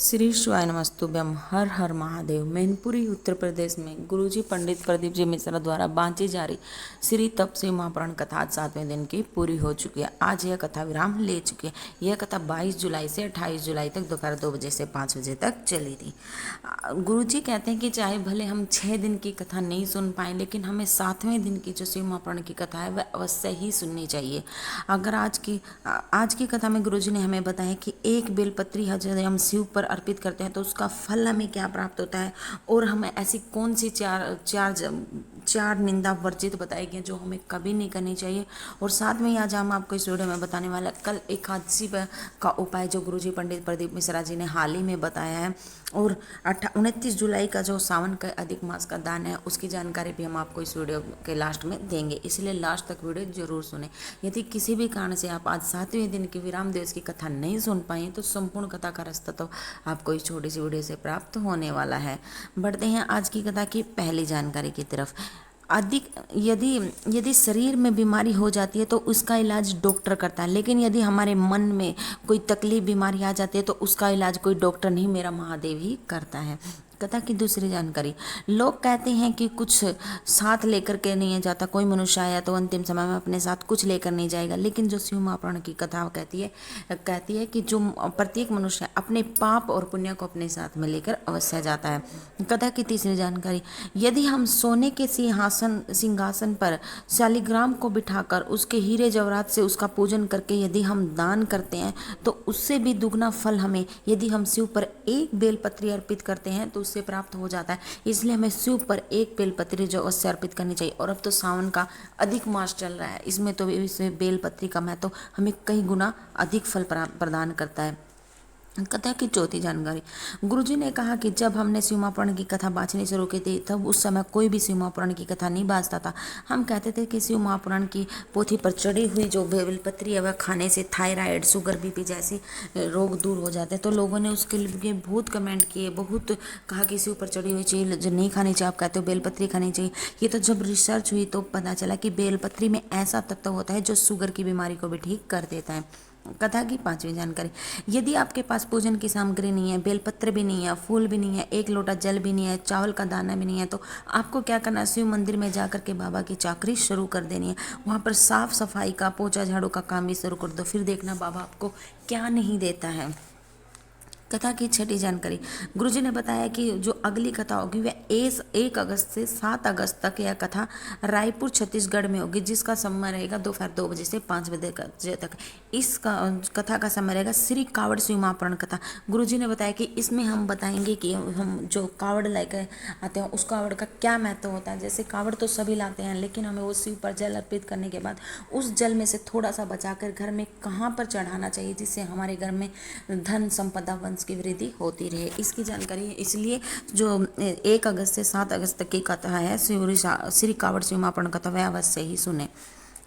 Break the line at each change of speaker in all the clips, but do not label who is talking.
श्री शिवाय नमस्तुभ्यम। हर हर महादेव। मैनपुरी उत्तर प्रदेश में गुरुजी पंडित प्रदीप जी मिश्रा द्वारा बांची जा रही श्री तपसी महापुराण कथा आज 7वें दिन की पूरी हो चुकी है। आज यह कथा विराम ले चुकी है। यह कथा 22 जुलाई से 28 जुलाई तक दोपहर 2 बजे से 5 बजे तक चली थी। गुरुजी कहते हैं कि चाहे भले हम 6 दिन की कथा नहीं सुन पाए, लेकिन हमें 7वें दिन की जो शिव महापुराण की कथा है वह अवश्य ही सुननी चाहिए। अगर आज की कथा में गुरुजी ने हमें बताया कि एक बेलपत्री यदि हम शिव पर अर्पित करते हैं तो उसका फल हमें क्या प्राप्त होता है, और हमें ऐसी कौन सी चार निंदा वर्जित बताई गई जो हमें कभी नहीं करनी चाहिए। और साथ में ही आज हम आपको इस वीडियो में बताने वाला कल एकादशी का उपाय जो गुरुजी पंडित प्रदीप मिश्रा जी ने हाल ही में बताया है, और 29 जुलाई का जो सावन का अधिक मास का दान है उसकी जानकारी भी हम आपको इस वीडियो के लास्ट में देंगे, इसलिए लास्ट तक वीडियो जरूर सुने। यदि किसी भी कारण से आप आज 7वें दिन की विराम दिवस की कथा नहीं सुन पाए तो संपूर्ण कथा का रास्ता तो आपको इस छोटी सी वीडियो से प्राप्त होने वाला है। बढ़ते हैं आज की कथा की पहली जानकारी की तरफ। अधिक यदि शरीर में बीमारी हो जाती है तो उसका इलाज डॉक्टर करता है, लेकिन यदि हमारे मन में कोई तकलीफ बीमारी आ जाती है तो उसका इलाज कोई डॉक्टर नहीं, मेरा महादेव ही करता है। कथा की दूसरी जानकारी। लोग कहते हैं कि कुछ साथ लेकर के नहीं जाता, कोई मनुष्य आया तो अंतिम समय में अपने साथ कुछ लेकर नहीं जाएगा, लेकिन जो शिव महापुराण की कथा कहती है कि जो प्रत्येक मनुष्य अपने पाप और पुण्य को अपने साथ में लेकर अवश्य जाता है। कथा की तीसरी जानकारी। यदि हम सोने के सिंहासन पर शालिग्राम को बिठाकर उसके हीरे जवाहरात से उसका पूजन करके यदि हम दान करते हैं तो उससे भी दुगना फल हमें, यदि हम शिव पर एक बेलपत्री अर्पित करते हैं तो उससे प्राप्त हो जाता है। इसलिए हमें शिव पर एक बेलपत्री जो अवश्य अर्पित करनी चाहिए। और अब तो सावन का अधिक मास चल रहा है, इसमें तो इस बेलपत्री का महत्व हमें कई गुना अधिक फल प्रदान करता है। कथा की चौथी जानकारी। गुरुजी ने कहा कि जब हमने शिव महापुराण की कथा बाँचनी शुरू की थी तब उस समय कोई भी शिव महापुराण की कथा नहीं बाँचता था। हम कहते थे कि शिव महापुराण की पोथी पर चढ़ी हुई जो बेलपत्री है वह खाने से थायराइड, शुगर, बीपी जैसे रोग दूर हो जाते हैं। तो लोगों ने उसके लिए बहुत कमेंट किए, बहुत कहा कि शिव पर चढ़ी हुई चीज जो नहीं खानी चाहिए, आप कहते हो बेलपत्री खानी चाहिए। ये तो जब रिसर्च हुई तो पता चला कि बेलपत्री में ऐसा तत्व होता है जो शुगर की बीमारी को भी ठीक कर देता है। कथा की पांचवी जानकारी। यदि आपके पास पूजन की सामग्री नहीं है, बेलपत्र भी नहीं है, फूल भी नहीं है, एक लोटा जल भी नहीं है, चावल का दाना भी नहीं है, तो आपको क्या करना है, शिव मंदिर में जाकर के बाबा की चाकरी शुरू कर देनी है। वहाँ पर साफ सफाई का, पोछा झाड़ू का काम भी शुरू कर दो, फिर देखना बाबा आपको क्या नहीं देता है। कथा की छठी जानकारी। गुरुजी ने बताया कि जो अगली कथा होगी वह 1 अगस्त से 7 अगस्त तक यह कथा रायपुर छत्तीसगढ़ में होगी, जिसका समय रहेगा दोपहर 2 बजे से 5 बजे तक। इस कथा का समय रहेगा श्री कावड़ शिव महापुराण कथा। गुरुजी ने बताया कि इसमें हम बताएंगे कि हम जो कावड़ लेकर आते हैं उस कावड़ का क्या महत्व होता है। जैसे कावड़ तो सभी लाते हैं, लेकिन हमें वो शिव पर जल अर्पित करने के बाद उस जल में से थोड़ा सा बचाकर घर में कहाँ पर चढ़ाना चाहिए जिससे हमारे घर में धन संपदा वंश की वृद्धि होती रहे, इसकी जानकारी है। इसलिए जो 1 अगस्त से 7 अगस्त तक की कथा है श्री कावड़ शिव महापुराण कथा वह अवश्य ही सुने।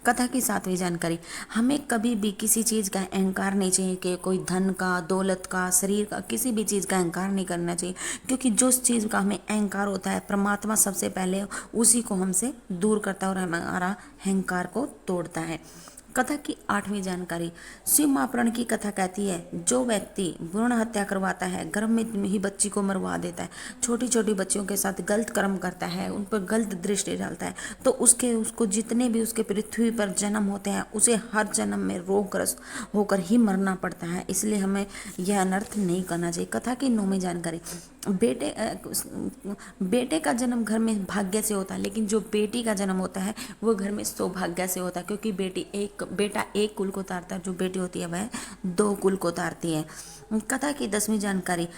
कथा की 7वीं जानकारी। हमें कभी भी किसी चीज़ का अहंकार नहीं चाहिए, कि कोई धन का, दौलत का, शरीर का, किसी भी चीज़ का अहंकार नहीं करना चाहिए, क्योंकि जो चीज़ का हमें अहंकार होता है परमात्मा सबसे पहले उसी को हमसे दूर करता है और हमारा अहंकार को तोड़ता है। कथा की 8वीं जानकारी। शिव महापुराण की कथा कहती है जो व्यक्ति भ्रूण हत्या करवाता है, गर्भ में ही बच्ची को मरवा देता है, छोटी छोटी बच्चियों के साथ गलत कर्म करता है, उन पर गलत दृष्टि डालता है, तो उसको जितने भी उसके पृथ्वी पर जन्म होते हैं उसे हर जन्म में रोगग्रस्त होकर ही मरना पड़ता है। इसलिए हमें यह अनर्थ नहीं करना चाहिए। कथा की 9वीं जानकारी। बेटे का जन्म घर में भाग्य से होता है, लेकिन जो बेटी का जन्म होता है वो घर में सौभाग्य से होता है, क्योंकि बेटा एक कुल को उतारता है, जो बेटी होती है वह 2 कुल को उतारती है। कथा की 10वीं जानकारी।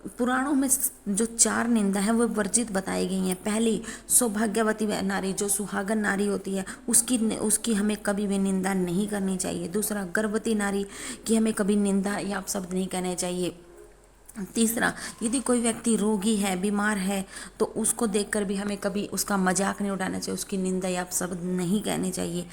पुराणों में जो 4 निंदा है वो वर्जित बताई गई हैं। पहली, सौभाग्यवती नारी जो सुहागन नारी होती है उसकी हमें कभी भी निंदा नहीं करनी चाहिए। दूसरा, गर्भवती नारी की हमें कभी निंदा या अपशब्द नहीं कहने चाहिए। तीसरा, यदि कोई व्यक्ति रोगी है, बीमार है, तो उसको देखकर भी हमें कभी उसका मजाक नहीं उड़ाना चाहिए, उसकी निंदा या शब्द नहीं कहने चाहिए।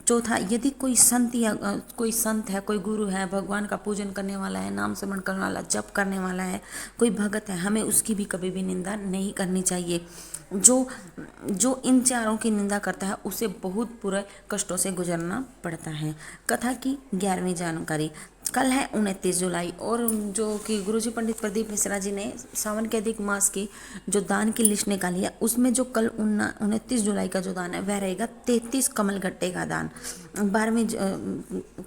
चौथा, यदि कोई संत है, कोई गुरु है, भगवान का पूजन करने वाला है, नाम स्मरण करने वाला, जप करने वाला है, कोई भगत है, हमें उसकी भी कभी भी निंदा नहीं करनी चाहिए। जो इन चारों की निंदा करता है उसे बहुत बुरे कष्टों से गुजरना पड़ता है। कथा की 11वीं जानकारी। कल है 29 जुलाई और जो कि गुरुजी पंडित प्रदीप मिश्रा जी ने सावन के अधिक मास की जो दान की लिस्ट निकाली है, उसमें जो कल 29 जुलाई का जो दान है वह रहेगा 33 कमल गट्टे का दान। 12वीं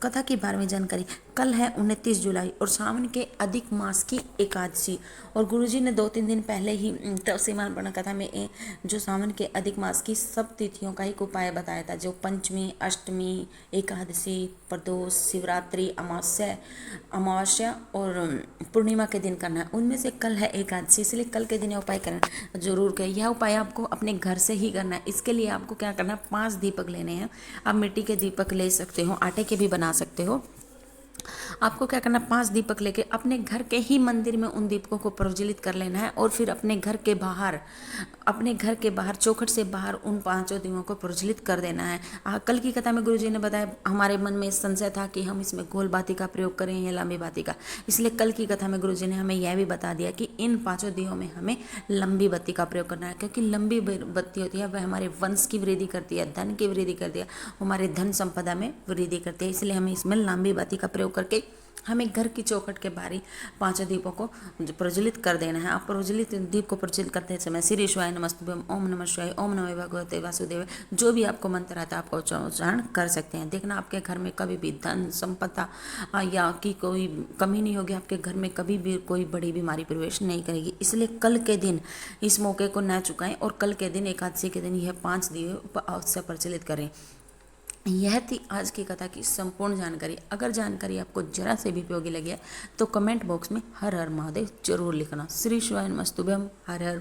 कथा की 12वीं जानकारी, कल है 29 जुलाई और सावन के अधिक मास की एकादशी। और गुरुजी ने 2-3 दिन पहले ही तपसीमान कथा में जो सावन के अधिक मास की सब तिथियों का एक उपाय बताया था, जो पंचमी, अष्टमी, एकादशी, प्रदोष, शिवरात्रि, अमावस्या और पूर्णिमा के दिन करना है। उनमें से कल है एकादशी, इसलिए कल के दिन यह उपाय करना जरूर करें। यह उपाय आपको अपने घर से ही करना है। इसके लिए आपको क्या करना है, 5 दीपक लेने हैं। आप मिट्टी के दीपक ले सकते हो, आटे के भी बना सकते हो। आपको क्या करना, 5 दीपक लेके अपने घर के ही मंदिर में उन दीपकों को प्रज्वलित कर लेना है और फिर अपने घर के बाहर चौखट से बाहर उन 5 दीपों को प्रज्वलित कर देना है। कल की कथा में गुरुजी ने बताया, हमारे मन में संशय था कि हम इसमें गोल बाती का प्रयोग करें या लंबी बाती का, इसलिए कल की कथा में गुरुजी ने हमें यह भी बता दिया कि इन 5 दियों में हमें लंबी बत्ती का प्रयोग करना है, क्योंकि लंबी बत्ती होती है वह हमारे वंश की वृद्धि करती है, धन की वृद्धि करती है, हमारे धन संपदा में वृद्धि करती है। इसलिए हमें इसमें लंबी बत्ती का प्रयोग करके हमें घर की चौखट के बाहरी 5 दीपों को प्रज्वलित कर देना है। आप प्रज्वलित दीप को प्रज्वलित करते समय श्री शिवाय नमस्तुभ्यम, ओम नमः शिवाय, ओम नमः भगवते वासुदेव, जो भी आपको मंत्र आता है आपको उच्चारण कर सकते हैं। देखना आपके घर में कभी भी धन संपदा या की कोई कमी नहीं होगी, आपके घर में कभी भी कोई बड़ी बीमारी प्रवेश नहीं करेगी। इसलिए कल के दिन इस मौके को न चुकाएं और कल के दिन एकादशी के दिन यह 5 दीप अवश्य प्रज्वलित करें। यह थी आज की कथा की संपूर्ण जानकारी। अगर जानकारी आपको जरा से भी उपयोगी लगी है तो कमेंट बॉक्स में हर हर महादेव जरूर लिखना। श्री शिवाय नमस्तुभ्यम, हर हर